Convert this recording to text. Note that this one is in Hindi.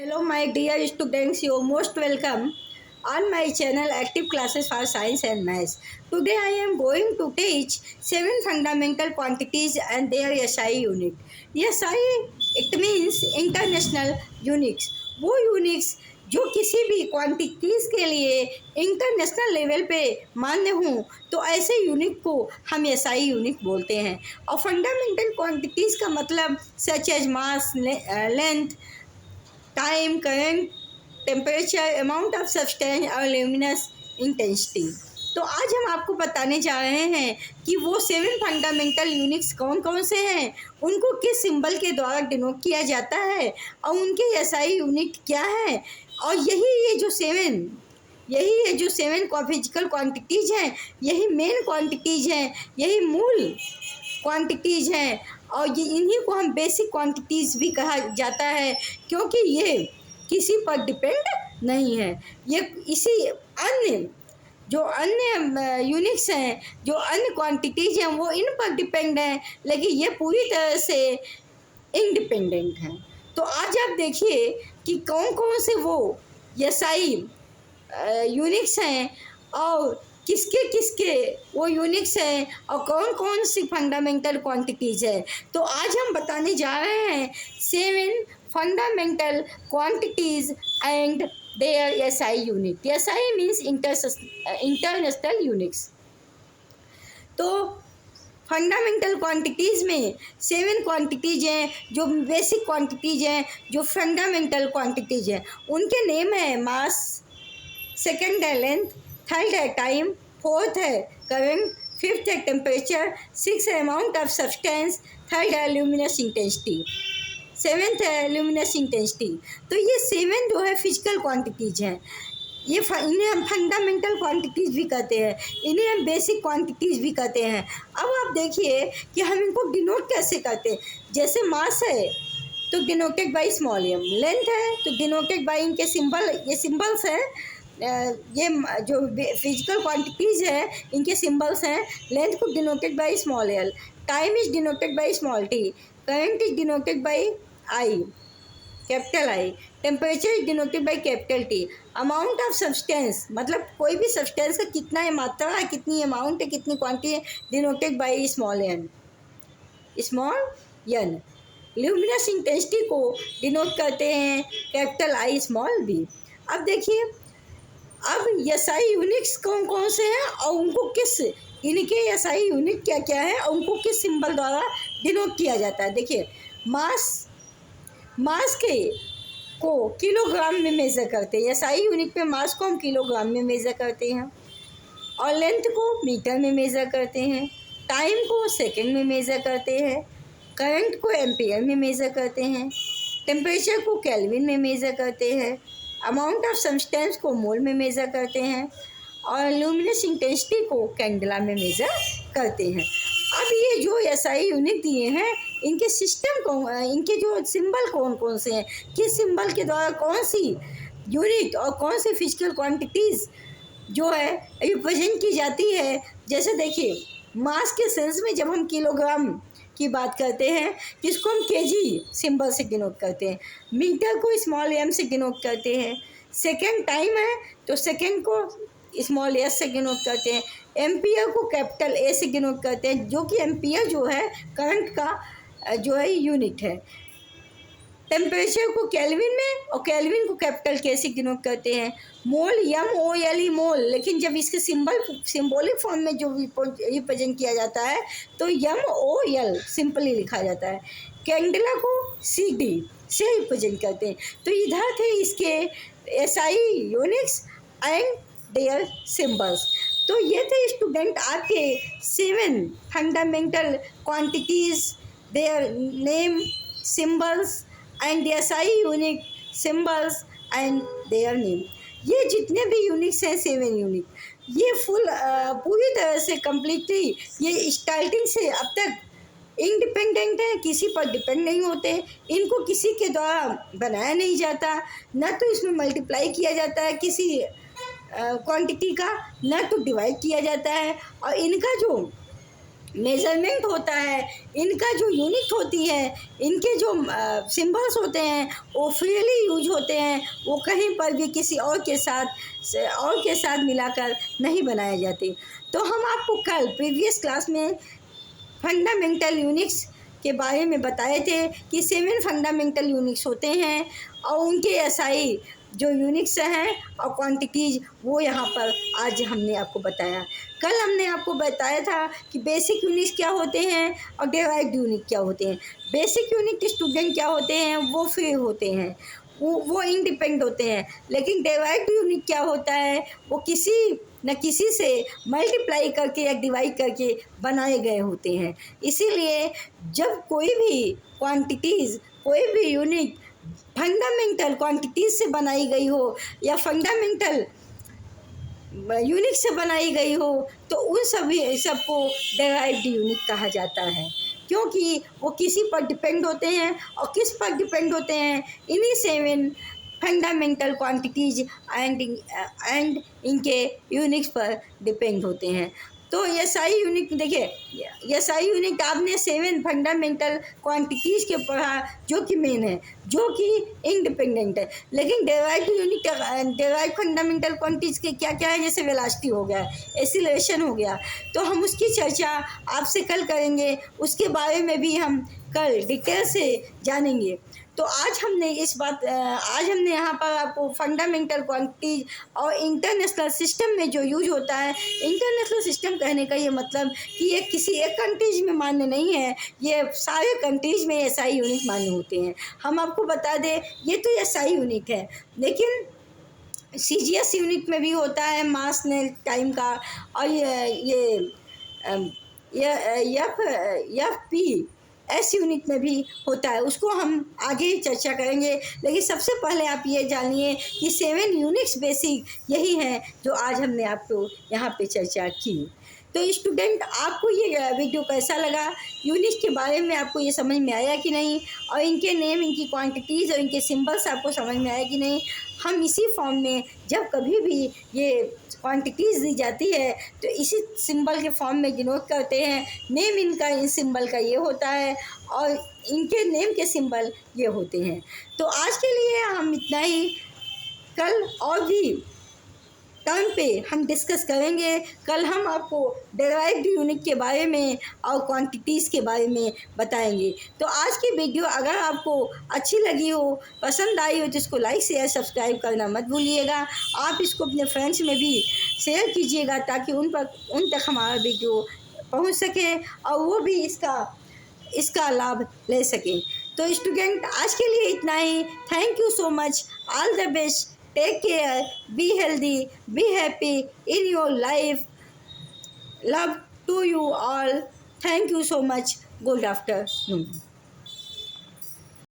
Hello, my dear students. You're most welcome on my channel Active Classes for Science and Maths. Today, I am going to teach 7 fundamental quantities and their SI unit. SI it means International Units. वो यूनिट्स जो किसी भी क्वांटिटीज़ के लिए इंटरनेशनल लेवल पे मान्य हों तो ऐसे यूनिट को हम एसआई यूनिट बोलते हैं। और फंडामेंटल क्वांटिटीज़ का मतलब such as mass, length, time, current, temperature, amount of substance और ल्यूमिनस इंटेंसिटी। तो आज हम आपको बताने जा रहे हैं कि वो 7 फंडामेंटल यूनिट्स कौन कौन से हैं, उनको किस सिंबल के द्वारा डिनोट किया जाता है और उनके एसआई यूनिट क्या है। और यही जो सेवन फिजिकल क्वांटिटीज़ हैं, यही मेन क्वांटिटीज़ हैं, यही मूल क्वांटिटीज़ हैं। और ये इन्हीं को हम बेसिक क्वांटिटीज़ भी कहा जाता है, क्योंकि ये किसी पर डिपेंड नहीं है। ये इसी अन्य यूनिट्स हैं, जो अन्य क्वांटिटीज़ हैं, वो इन पर डिपेंड हैं, लेकिन ये पूरी तरह से इंडिपेंडेंट हैं। तो आज आप देखिए कि कौन कौन से वो एसआई यूनिट्स हैं और किसके किसके वो यूनिट्स हैं और कौन कौन सी फंडामेंटल क्वांटिटीज़ है। तो आज हम बताने जा रहे हैं 7 fundamental quantities and their SI unit. SI means international units. तो फंडामेंटल क्वांटिटीज़ में 7 क्वांटिटीज़ हैं, जो बेसिक क्वांटिटीज़ हैं, जो फंडामेंटल क्वांटिटीज़ हैं। उनके नेम है मास, सेकंड है लेंथ, थर्ड है टाइम, फोर्थ है करंट, फिफ्थ है टेम्परेचर, सिक्स है अमाउंट ऑफ सब्सटेंस, थर्ड है ल्यूमिनस इंटेंसिटी, सेवेंथ है ल्यूमिनस इंटेंसिटी। तो ये 7 जो है फिजिकल क्वांटिटीज़ हैं। इन्हें हम फंडामेंटल क्वांटिटीज़ भी कहते हैं, इन्हें हम बेसिक क्वांटिटीज़ भी कहते हैं। अब आप देखिए कि हम इनको डिनोट कैसे करते हैं। जैसे मास है तो denoted by small M, length है तो डिनोटेड बाई इनके सिंबल, ये सिंबल्स हैं। ये जो फिजिकल क्वांटिटीज़ हैं इनके सिंबल्स हैं। लेंथ को denoted by small L, time is denoted by small T, current is denoted by I, capital I, temperature is denoted by capital T, amount of substance मतलब कोई भी सब्सटेंस का कितना है मात्रा है, कितनी अमाउंट है, कितनी क्वांटिटी है, denoted by small N. Luminous intensity को डिनोट करते हैं कैपिटल आई स्मॉल बी। अब देखिए, अब एसआई यूनिट्स कौन कौन से हैं और उनको इनके एसआई यूनिट क्या क्या है और उनको किस सिंबल द्वारा डिनोट किया जाता है। देखिए, मास को किलोग्राम में मेज़र करते हैं। एसआई यूनिट पे मास को हम किलोग्राम में मेज़र करते हैं, और लेंथ को मीटर में मेज़र करते हैं, टाइम को सेकंड में मेज़र करते हैं, करंट को एम्पियर में मेज़र करते हैं, टेम्परेचर को केल्विन में मेज़र करते हैं, अमाउंट ऑफ सब्सटेंस को मोल में मेज़र करते हैं, और ल्यूमिनस इंटेंसिटी को कैंडेला में मेज़र करते हैं। अब ये जो एसआई यूनिट दिए हैं, इनके इनके जो सिंबल कौन कौन से हैं, किस सिंबल के द्वारा कौन सी यूनिट और कौन सी फिजिकल क्वांटिटीज़ जो है रिप्रेजेंट की जाती है। जैसे देखिए, मास के सेंस में जब हम किलोग्राम की बात करते हैं, जिसको हम केजी सिंबल से डिनोट करते हैं, मीटर को स्मॉल एम से डिनोट करते हैं, सेकेंड टाइम है तो सेकेंड को स्मॉल एस से डिनोट करते हैं, एम्पियर को कैपिटल ए से डिनोट करते हैं, जो कि एम्पियर जो है करंट का जो है यूनिट है। टेम्परेचर को केल्विन में और केल्विन को कैपिटल के से डिनोट करते हैं। मोल MOLE मोल, लेकिन जब इसके सिंबॉलिक फॉर्म में जो रिप्रेजेंट किया जाता है तो MOL सिंपली लिखा जाता है। कैंडेला को CD से रिप्रेजेंट करते हैं। तो इधर थे इसके SI units and their symbols. तो ये थे स्टूडेंट आपके 7 fundamental quantities, their name, symbols and the SI unit, symbols and their name. ये जितने भी यूनिट्स हैं 7 यूनिट, ये पूरी तरह से कम्प्लीटली ये स्टार्टिंग से अब तक इंडिपेंडेंट है, किसी पर डिपेंड नहीं होते। इनको किसी के द्वारा बनाया नहीं जाता, न तो इसमें मल्टीप्लाई किया जाता है किसी क्वांटिटी का, न तो डिवाइड किया जाता है। और इनका जो मेज़रमेंट होता है, इनका जो यूनिट होती है, इनके जो सिंबल्स होते हैं वो फ्रीली यूज होते हैं, वो कहीं पर भी किसी और के साथ मिलाकर नहीं बनाए जाते। तो हम आपको कल प्रीवियस क्लास में फंडामेंटल यूनिट्स के बारे में बताए थे कि 7 फंडामेंटल यूनिट्स होते हैं और उनके एसआई जो यूनिट्स हैं और क्वांटिटीज़ वो यहाँ पर आज हमने आपको बताया। कल हमने आपको बताया था कि बेसिक यूनिट्स क्या होते हैं और डेराइव्ड यूनिट क्या होते हैं। बेसिक यूनिट स्टूडेंट क्या होते हैं, वो फ्री होते हैं, वो इंडिपेंडेंट होते हैं। लेकिन डेराइव्ड यूनिट क्या होता है, वो किसी न किसी से मल्टीप्लाई करके या डिवाइड करके बनाए गए होते हैं। इसीलिए जब कोई भी क्वांटिटीज़, कोई भी यूनिट फंडामेंटल क्वांटिटीज़ से बनाई गई हो या फंडामेंटल यूनिट से बनाई गई हो, तो उन सबको डेराइव्ड यूनिट कहा जाता है, क्योंकि वो किसी पर डिपेंड होते हैं। और किस पर डिपेंड होते हैं, इन्हीं 7 फंडामेंटल क्वांटिटीज़ एंड इनके यूनिट्स पर डिपेंड होते हैं। तो एसआई यूनिट देखिए, एसआई यूनिट आपने 7 फंडामेंटल क्वांटिटीज़ के पढ़ा जो कि मेन है, जो कि इंडिपेंडेंट है। लेकिन derived unit, derived fundamental quantities के क्या क्या है, जैसे वेलोसिटी हो गया, एक्सीलरेशन हो गया, तो हम उसकी चर्चा आपसे कल करेंगे। उसके बारे में भी हम कल डिटेल से जानेंगे। तो आज हमने यहाँ पर आपको फंडामेंटल क्वांटिटीज और इंटरनेशनल सिस्टम में जो यूज होता है, इंटरनेशनल सिस्टम कहने का ये मतलब कि ये किसी एक कंट्रीज में मान्य नहीं है, ये सारे कंट्रीज में एसआई यूनिट मान्य होते हैं। हम आपको बता दें, ये तो एसआई यूनिट है, लेकिन सीजीएस यूनिट में भी होता है मास नेट टाइम का, और एफ पी एस यूनिट में भी होता है, उसको हम आगे चर्चा करेंगे। लेकिन सबसे पहले आप ये जानिए कि 7 यूनिट्स बेसिक यही हैं जो आज हमने आपको यहाँ पे चर्चा की। तो स्टूडेंट, आपको ये वीडियो कैसा लगा, यूनिट्स के बारे में आपको ये समझ में आया कि नहीं, और इनके नेम, इनकी क्वांटिटीज़ और इनके सिंबल्स आपको समझ में आया कि नहीं। हम इसी फॉर्म में जब कभी भी ये क्वांटिटीज़ दी जाती है तो इसी सिंबल के फॉर्म में डिनोट करते हैं। नेम इनका इस सिंबल का ये होता है और इनके नेम के सिंबल ये होते हैं। तो आज के लिए हम इतना ही, कल और भी टाइम पे हम डिस्कस करेंगे। कल हम आपको डेराइव्ड यूनिट के बारे में और क्वांटिटीज़ के बारे में बताएंगे। तो आज की वीडियो अगर आपको अच्छी लगी हो, पसंद आई हो, तो इसको लाइक शेयर सब्सक्राइब करना मत भूलिएगा। आप इसको अपने फ्रेंड्स में भी शेयर कीजिएगा ताकि उन तक हमारा वीडियो पहुंच सके और वो भी इसका लाभ ले सकें। तो स्टूडेंट, आज के लिए इतना ही। Thank you so much, all the best, take care, be healthy, be happy in your life. Love to you all. Thank you so much. Good afternoon.